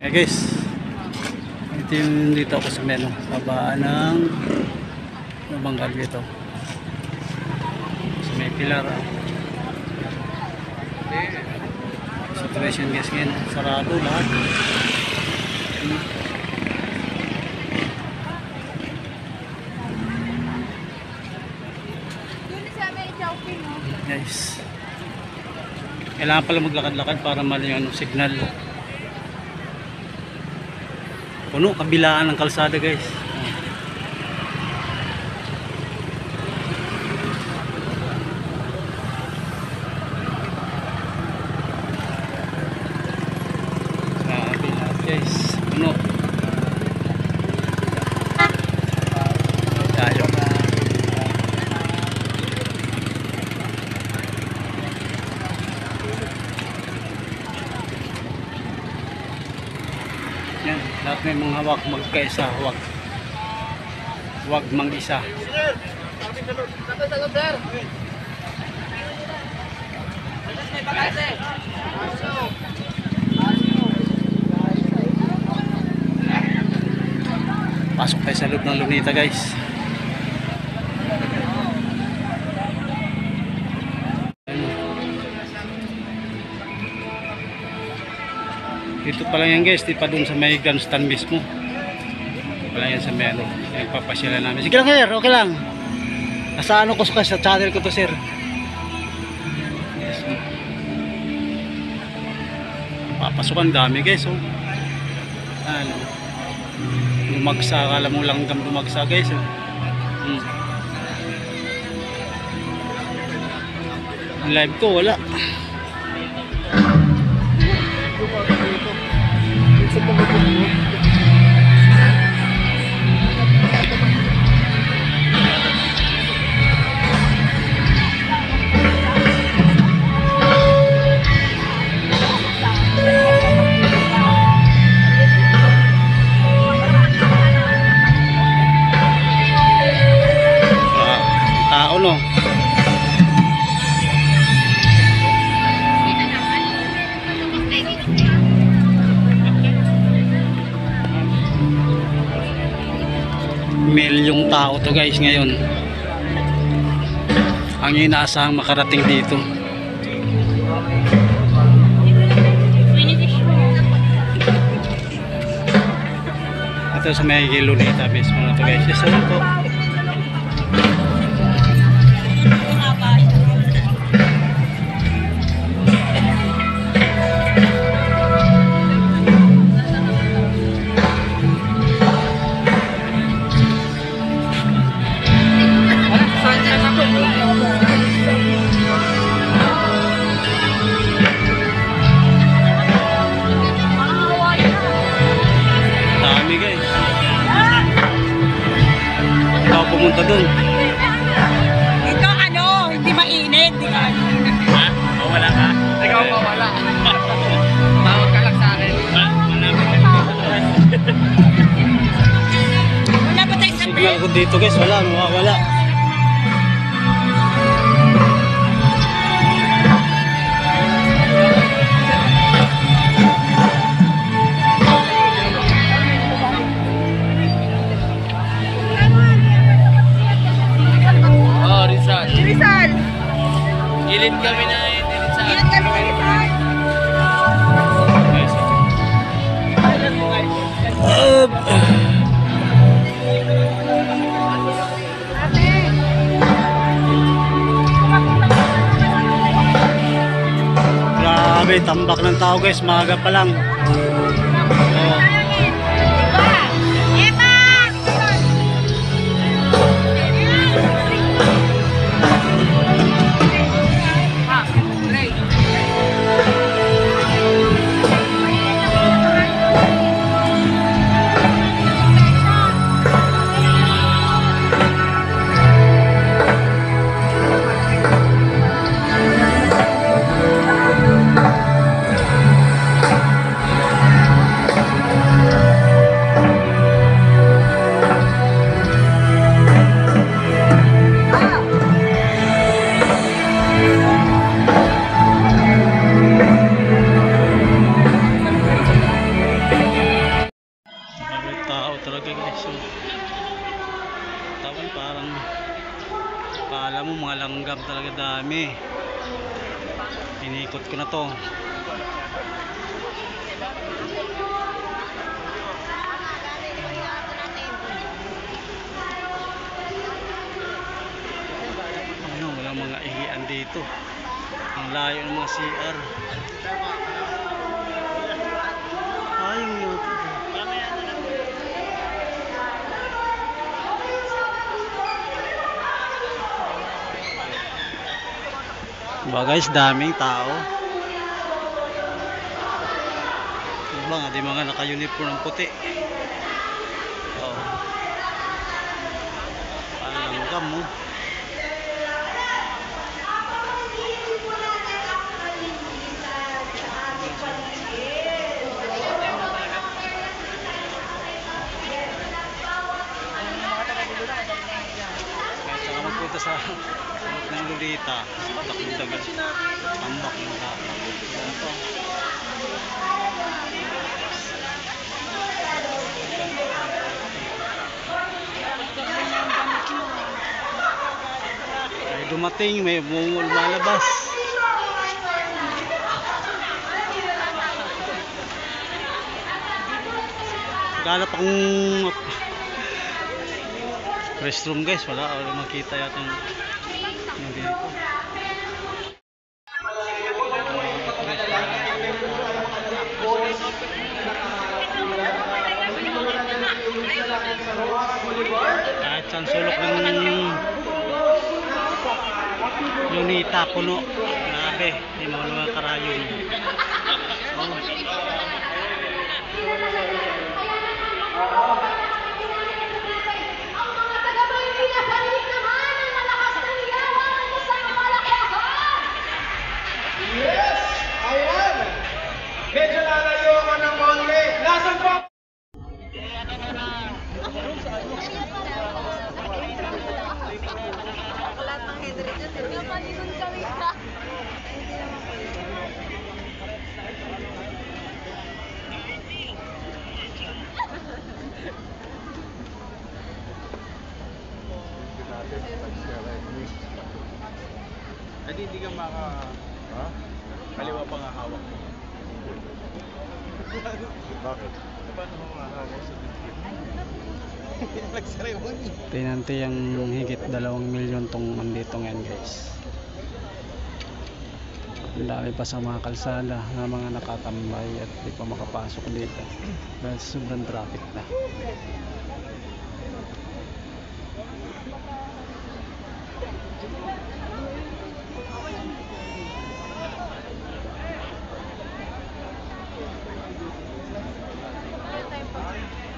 Hey guys, ito yung dito ako sa meno, babaan ng bangkal dito so, may pilar situation guys ngayon, sarado lahat. Guys, kailangan pala maglakad-lakad para mali yung signal. Puno, kabilaan ng kalsada guys. Grabe lahat guys. Puno. Tayo. Yan, lahat may mga hawak magkaisa, huwag mag-isa. Pasok tayo sa loob ng Luneta guys. Dito pa lang yan guys, di pa dun sa may grandstand mismo. Dito pa lang yan sa meno. Nagpapasyalan namin. Sige lang sir, okay lang. Nasa ano ko sa channel ko to sir. Yes. Papasukan dami guys. Oh. Ano. Lumagsa, akala mo lang hanggang lumagsa guys. Oh. Ang live ko wala. Tao no. Milyong tao to guys ngayon ang inaasahang makarating dito. Ito sa may Luneta mismo na to guys. Isa lang to. Dami guys. Ikaw pumunta dun. Ito ano, hindi mainit, di ka ano. Ha? Mawala ka? Ikaw mawala. Tawag ka lang sa akin. Wala ba tayo sa Signal ko dito guys, wala, mawawala. Rizal. Gilid kami na Rizal. Gilid kami na Rizal. Grabe, tambak ng tao guys, maaga pa lang. Oh. guys. So, tawan parang kala mo mga langgam talaga dami. Inikot ko na to. Ano, walang mga ihian dito. Ang layo ng mga CR. Ayun yun. Diba guys, daming tao. Diba nga, di mga naka-uniform ng puti. Oh. Parang langgam mo. Kahit saka magpunta sa ng Lolita, dagat tambak yung dagat. Ito. Ay dumating, may lumalabas. Galap akong restroom guys, wala makita yata yung dito. Kahit saan sulok ng Lunita puno. Grabe, di mo mga karayon. Oh. Medyo lalayo ako ng konti. Nasaan po? Lahat ng Henry dyan. Napaligon kami ka. Hindi ka maka... Ha? Kaliwa pa nga hawak mo. Bakit? Paano mo nga hawak sa dibdib? Nagseremony. Tinanti yung higit 2 milyon tong andito ngayon guys. Ang dami pa sa mga kalsada na mga nakatambay at di pa makapasok dito dahil sobrang traffic na.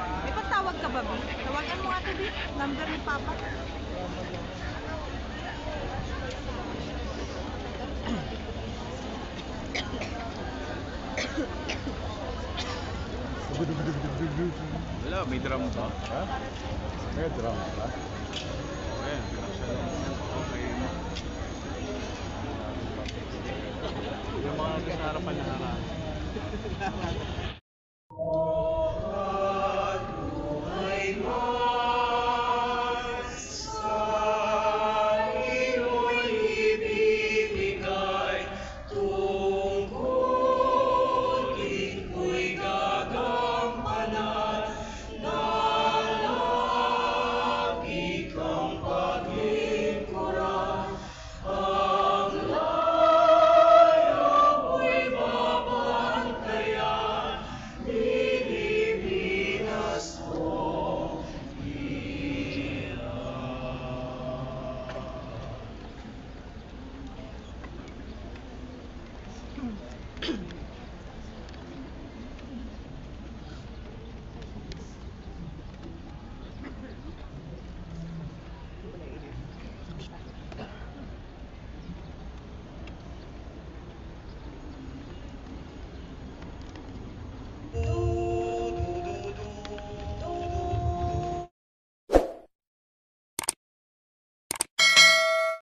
May patawag ka ba, B? Tawagan mo nga ito, B. Number ni Papa. Wala, may drum ba? Ha? May drum ba? Ayan, okay. Yung mga nasa harapan na harap.